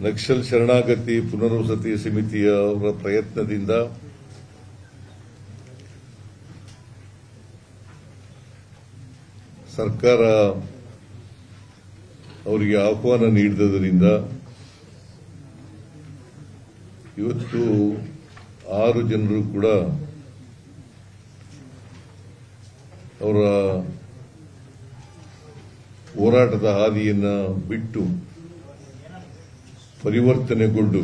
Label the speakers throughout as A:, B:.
A: ನಕ್ಸಲ್ ಶರಣಾಗತಿ ಪುನರ್ವಸತಿ ಸಮಿತಿಯ ಅವರ ಪ್ರಯತ್ನದಿಂದ ಸರ್ಕಾರ ಅವರಿಗೆ ಆಹ್ವಾನ ನೀಡಿದ್ದರಿಂದ ಇವತ್ತು 6 ಜನರು ಕೂಡ ಅವರ ಹೋರಾಟದ ಹಾದಿಯನ್ನು ಬಿಟ್ಟು ಪರಿವರ್ತನೆಗೊಂಡು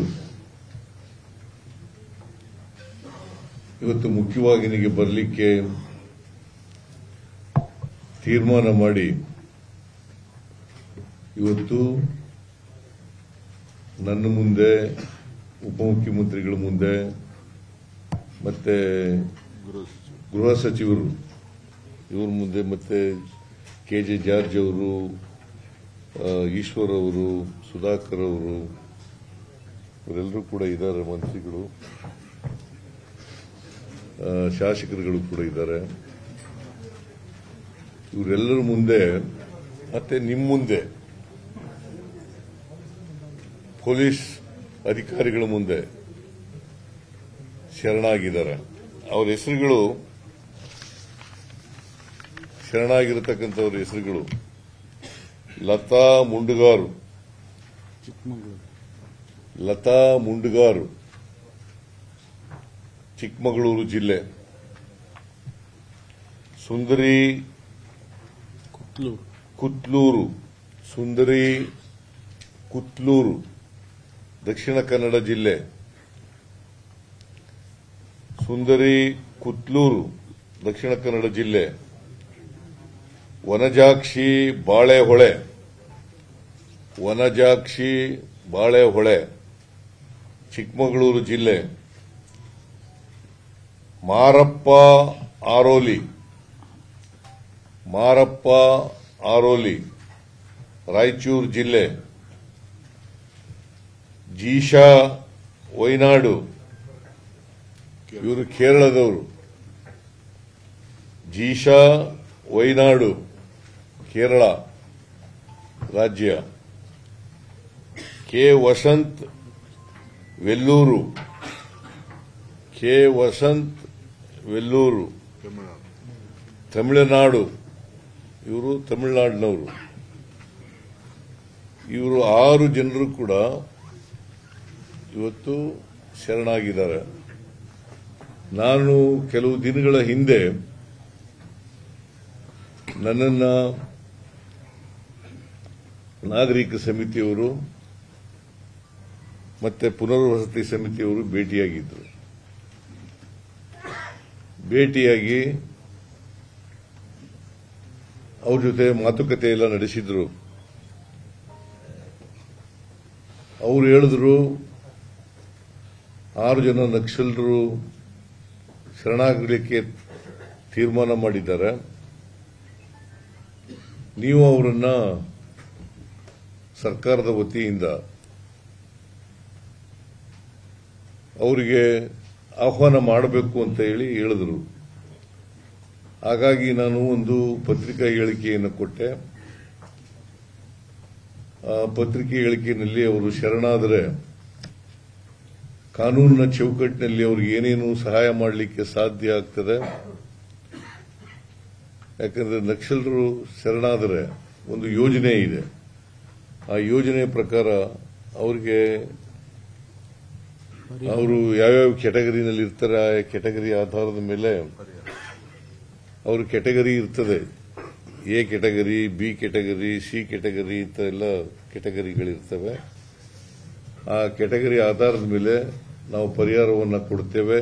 A: ಇವತ್ತು ಮುಖ್ಯವಾಹಿನಿಗೆ ಬರಲಿಕ್ಕೆ ತೀರ್ಮಾನ ಮಾಡಿ ಇವತ್ತು ನನ್ನ ಮುಂದೆ ಉಪಮುಖ್ಯಮಂತ್ರಿಗಳ ಮುಂದೆ ಮತ್ತೆ ಗೃಹ ಸಚಿವರು ಇವರ ಮುಂದೆ ಮತ್ತೆ ಕೆಜೆ ಜಾರ್ಜ್ ಅವರು, ಈಶ್ವರ್ ಅವರು, ಸುಧಾಕರ್ ಅವರು ಇವರೆಲ್ಲರೂ ಕೂಡ ಇದ್ದಾರೆ, ಮಂತ್ರಿಗಳು, ಶಾಸಕರುಗಳು ಕೂಡ ಇದ್ದಾರೆ. ಇವರೆಲ್ಲರ ಮುಂದೆ ಮತ್ತೆ ನಿಮ್ಮ ಮುಂದೆ ಪೊಲೀಸ್ ಅಧಿಕಾರಿಗಳ ಮುಂದೆ ಶರಣಾಗಿದ್ದಾರೆ. ಅವರ ಹೆಸರುಗಳು, ಶರಣಾಗಿರತಕ್ಕಂಥವ್ರ ಹೆಸರುಗಳು ಲತಾ ಮುಂಡುಗಾರು, ಚಿಕ್ಕಮಗಳೂರು ಜಿಲ್ಲೆ. ಸುಂದರಿ ಕುತ್ಲೂರು, ದಕ್ಷಿಣ ಕನ್ನಡ ಜಿಲ್ಲೆ. ಸುಂದರಿ ಕುತ್ಲೂರು, ದಕ್ಷಿಣ ಕನ್ನಡ ಜಿಲ್ಲೆ. ವನಜಾಕ್ಷಿ ಬಾಳೆಹೊಳೆ, ಚಿಕ್ಕಮಗಳೂರು ಜಿಲ್ಲೆ. ಮಾರಪ್ಪ ಆರೋಲಿ, ರಾಯಚೂರು ಜಿಲ್ಲೆ. ಜೀಶಾ ವೈನಾಡು, ಇವರು ಕೇರಳದವರು. ಜೀಶಾ ವೈನಾಡು, ಕೇರಳ ರಾಜ್ಯ. ಕೆ ವಸಂತ್ ವೆಲ್ಲೂರು, ತಮಿಳುನಾಡು, ಇವರು ತಮಿಳುನಾಡಿನವರು. ಇವರು 6 ಜನರು ಕೂಡ ಇವತ್ತು ಶರಣಾಗಿದ್ದಾರೆ. ನಾನು ಕೆಲವು ದಿನಗಳ ಹಿಂದೆ ನನ್ನನ್ನು ನಾಗರಿಕ ಸಮಿತಿಯವರು ಮತ್ತೆ ಪುನರ್ವಸತಿ ಸಮಿತಿಯವರು ಭೇಟಿಯಾಗಿ ಅವ್ರ ಜೊತೆ ಮಾತುಕತೆ ಎಲ್ಲ ನಡೆಸಿದ್ರು. ಅವರು ಹೇಳಿದ್ರು 6 ಜನ ನಕ್ಸಲರು ಶರಣಾಗಲಿಕ್ಕೆ ತೀರ್ಮಾನ ಮಾಡಿದ್ದಾರೆ. ನೀವು ಅವರನ್ನ ಸರ್ಕಾರದ ವತಿಯಿಂದ ಅವರಿಗೆ ಆಹ್ವಾನ ಮಾಡಬೇಕು ಅಂತ ಹೇಳಿದರು. ಹಾಗಾಗಿ ನಾನು ಒಂದು ಪತ್ರಿಕಾ ಹೇಳಿಕೆಯನ್ನು ಕೊಟ್ಟೆ. ಆ ಪತ್ರಿಕೆ ಹೇಳಿಕೆಯಲ್ಲಿ ಅವರು ಶರಣಾದರೆ ಕಾನೂನಿನ ಚೌಕಟ್ಟಿನಲ್ಲಿ ಅವ್ರಿಗೆ ಏನೇನು ಸಹಾಯ ಮಾಡಲಿಕ್ಕೆ ಸಾಧ್ಯ ಆಗ್ತದೆ. ಯಾಕಂದ್ರೆ ನಕ್ಸಲರು ಶರಣಾದರೆ ಒಂದು ಯೋಜನೆ ಇದೆ. ಆ ಯೋಜನೆ ಪ್ರಕಾರ ಅವರಿಗೆ ಅವರು ಯಾವ್ಯಾವ ಕ್ಯಾಟಗರಿನಲ್ಲಿ ಇರ್ತಾರೆ, ಆ ಕ್ಯಾಟಗರಿ ಆಧಾರದ ಮೇಲೆ ಅವ್ರ ಕ್ಯಾಟಗರಿ ಇರ್ತದೆ. A category, B category, C category ಇಂಥ ಎಲ್ಲ ಕ್ಯಾಟಗರಿಗಳಿರ್ತವೆ. ಆ ಕ್ಯಾಟಗರಿ ಆಧಾರದ ಮೇಲೆ ನಾವು ಪರಿಹಾರವನ್ನು ಕೊಡ್ತೇವೆ.